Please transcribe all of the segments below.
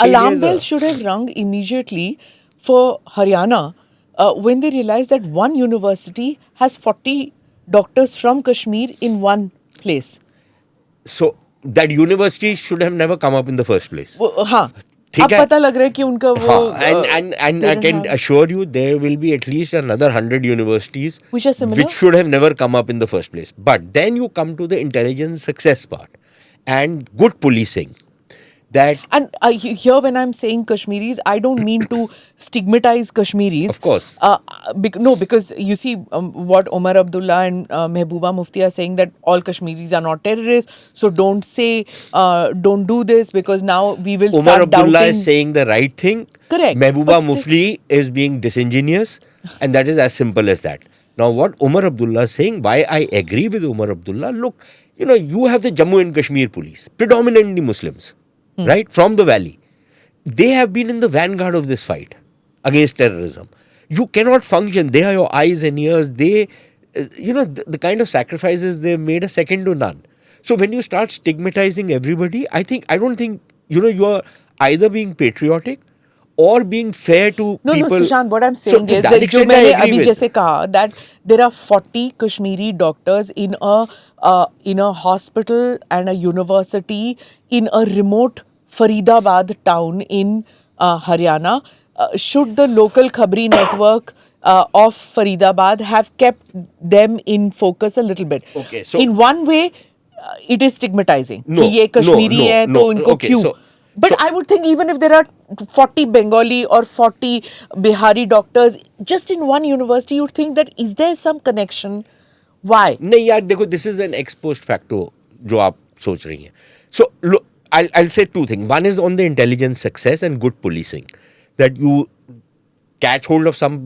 alarm bells should have rung immediately for Haryana when they realized that one university has 40 doctors from Kashmir in one place. So that university should have never come up in the first place. हाँ, ठीक अब है? पता लग रहा है कि उनका वो And I can assure you there will be at least another 100 universities Which are similar? which should have never come up in the first place. But then you come to the intelligence success part and good policing. That And here, when I'm saying Kashmiris, I don't mean to stigmatize Kashmiris. Of course. No, because you see what Omar Abdullah and Mehbooba Mufti are saying, that all Kashmiris are not terrorists. So don't say, don't do this, because now we will Omar start Abdullah doubting. is saying the right thing. Correct. Mehbooba But still- Mufti is being disingenuous, and that is as simple as that. Now, what Omar Abdullah is saying, why I agree with Omar Abdullah, look, you have the Jammu and Kashmir police, predominantly Muslims, right, from the valley. They have been in the vanguard of this fight against terrorism. You cannot function. They are your eyes and ears. They, the kind of sacrifices they've made are second to none. So when you start stigmatizing everybody, I don't think, you are either being patriotic or being fair to No, people. Sushant, what I'm So saying to is that that जो extent मैंने I agree अभी with. जैसे कहा that there are 40 Kashmiri doctors in a hospital and a university in a remote Faridabad town in Haryana. Should the local Khabri network of Faridabad have kept them in focus a little bit? Okay, so- in one way, it is stigmatizing. No, कि ये Kashmiri no, है no, तो इनको okay, क्यों? so- But so- I would think even if there are 40 Bengali or 40 Bihari doctors just in one university, you'd think that is there some connection? Why? नहीं यार देखो, this is an ex post facto जो आप सोच रही हैं. So look, I'll say two things. One is on the intelligence success and good policing, that you catch hold of some.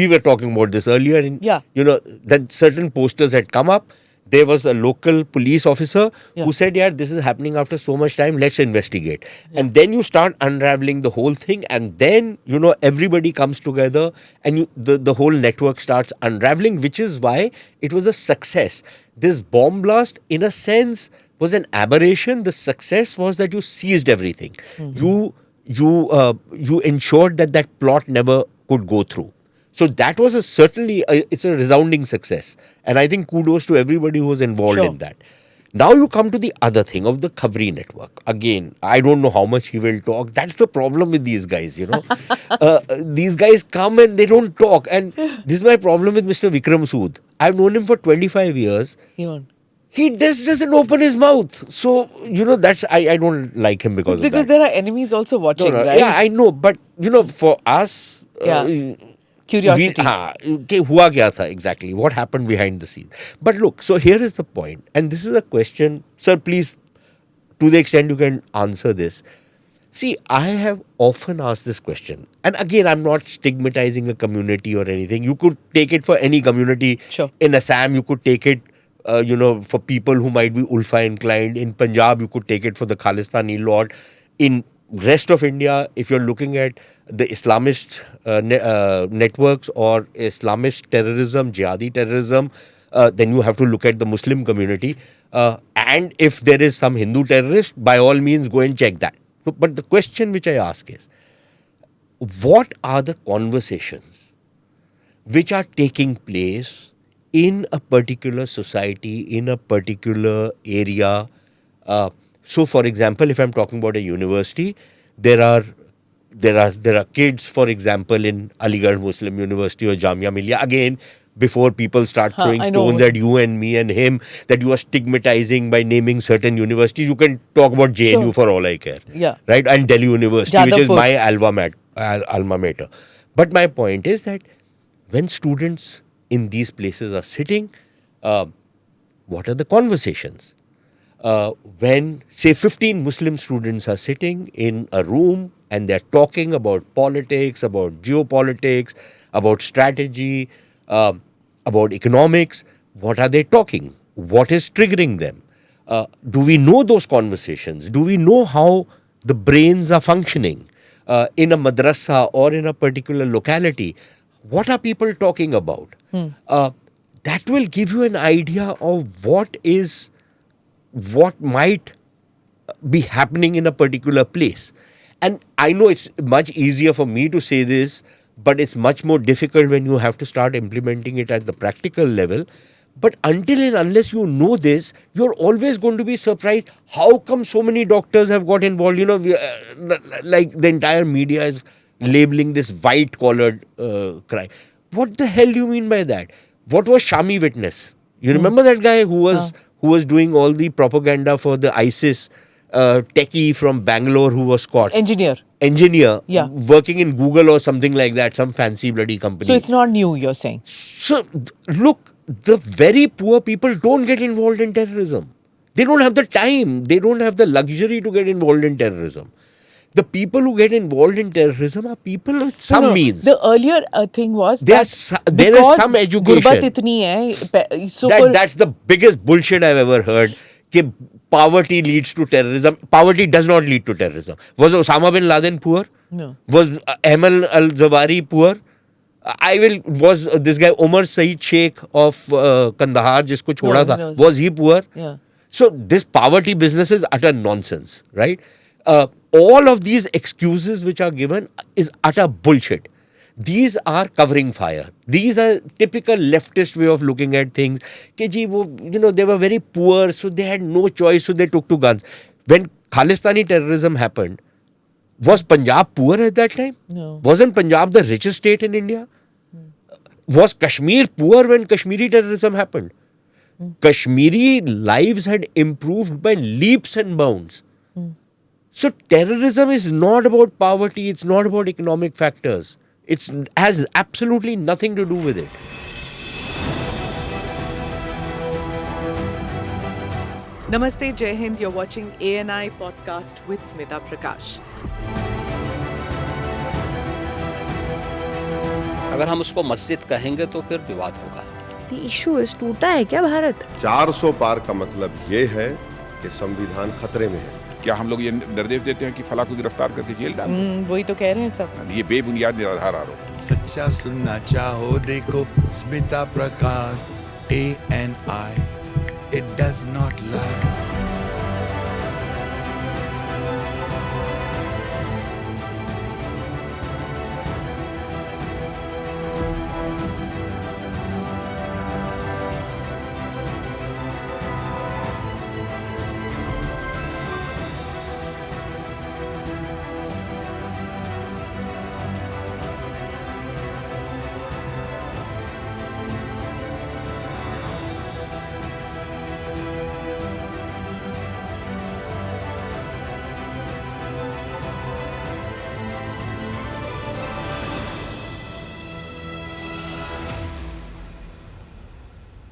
We were talking about this earlier. Yeah. That certain posters had come up. There was a local police officer who said, "Yeah, this is happening after so much time. Let's investigate." And then you start unraveling the whole thing, and then everybody comes together, and the whole network starts unraveling, which is why it was a success. This bomb blast, in a sense, was an aberration. The success was that you seized everything. You ensured that plot never could go through. So that was it's a resounding success. And I think kudos to everybody who was involved in that. Now you come to the other thing of the Khabri network. Again, I don't know how much he will talk. That's the problem with these guys, These guys come and they don't talk. And this is my problem with Mr. Vikram Sood. I've known him for 25 years. He doesn't open his mouth. So, that's, I don't like him because of that. Because there are enemies also watching, No, right? yeah, I know. But, for us... Curiosity. हुआ क्या था exactly? What happened behind the scenes? But look, so here is the point. And this is a question, sir, please, to the extent you can answer this. See, I have often asked this question. And again, I'm not stigmatizing a community or anything. You could take it for any community. Sure. In Assam, you could take it, for people who might be Ulfa inclined. In Punjab, you could take it for the Khalistani lot. In rest of India, if you're looking at the Islamist networks or Islamist terrorism, jihadi terrorism, then you have to look at the Muslim community. And if there is some Hindu terrorist, by all means, go and check that. But the question which I ask is, what are the conversations which are taking place in a particular society, in a particular area? So, for example, if I'm talking about a university, there are kids, for example, in Aligarh Muslim University or Jamia Millia. Again, before people start throwing stones at you and me and him, that you are stigmatizing by naming certain universities, you can talk about JNU for all I care. Yeah. Right? And Delhi University, which is Jadavpur. my alma mater. But my point is that when students in these places are sitting, what are the conversations? When, say, 15 Muslim students are sitting in a room and they're talking about politics, about geopolitics, about strategy, about economics, what are they talking? What is triggering them? Do we know those conversations? Do we know how the brains are functioning in a madrasa or in a particular locality? What are people talking about? That will give you an idea of what might be happening in a particular place. And I know it's much easier for me to say this, but it's much more difficult when you have to start implementing it at the practical level. But until and unless you know this, you're always going to be surprised. How come so many doctors have got involved? Like the entire media is labeling this white-collared crime. What the hell do you mean by that? What was Shami Witness? You remember that guy who was doing all the propaganda for the ISIS techie from Bangalore who was caught? Engineer, Yeah. working in Google or something like that, some fancy bloody company. So it's not new, you're saying? So, look, the very poor people don't get involved in terrorism. They don't have the time. They don't have the luxury to get involved in terrorism. The people who get involved in terrorism are people with some means. The earlier thing was there is some education. Gurbat itni hai, so That's the biggest bullshit I've ever heard. That poverty leads to terrorism. Poverty does not lead to terrorism. Was Osama bin Laden poor? No. Was Ayman al-Zawahiri poor? Was this guy Omar Saeed Sheikh of Kandahar, jisko choda tha, was he poor? Yeah. So this poverty business is utter nonsense, right? All of these excuses which are given is utter bullshit. These are covering fire. These are typical leftist way of looking at things. They were very poor, so they had no choice, so they took to guns. When Khalistani terrorism happened, was Punjab poor at that time? No. Wasn't Punjab the richest state in India? Was Kashmir poor when Kashmiri terrorism happened? Kashmiri lives had improved by leaps and bounds. So terrorism is not about poverty, it's not about economic factors. It has absolutely nothing to do with it. Namaste, Jai Hind. You're watching ANI podcast with Smita Prakash. अगर हम उसको मस्जिद कहेंगे तो फिर विवाद होगा. The issue is टूटा है क्या भारत? 400 पार का मतलब ये है कि संविधान खतरे में है. क्या हम लोग ये निर्देश देते हैं कि फला को गिरफ्तार करके जेल डाल दो? वही तो कह रहे हैं सब. ये बेबुनियाद निराधार आरोप. सच्चा सुनना चाहो देखो स्मिता प्रकाश ANI. It does not lie.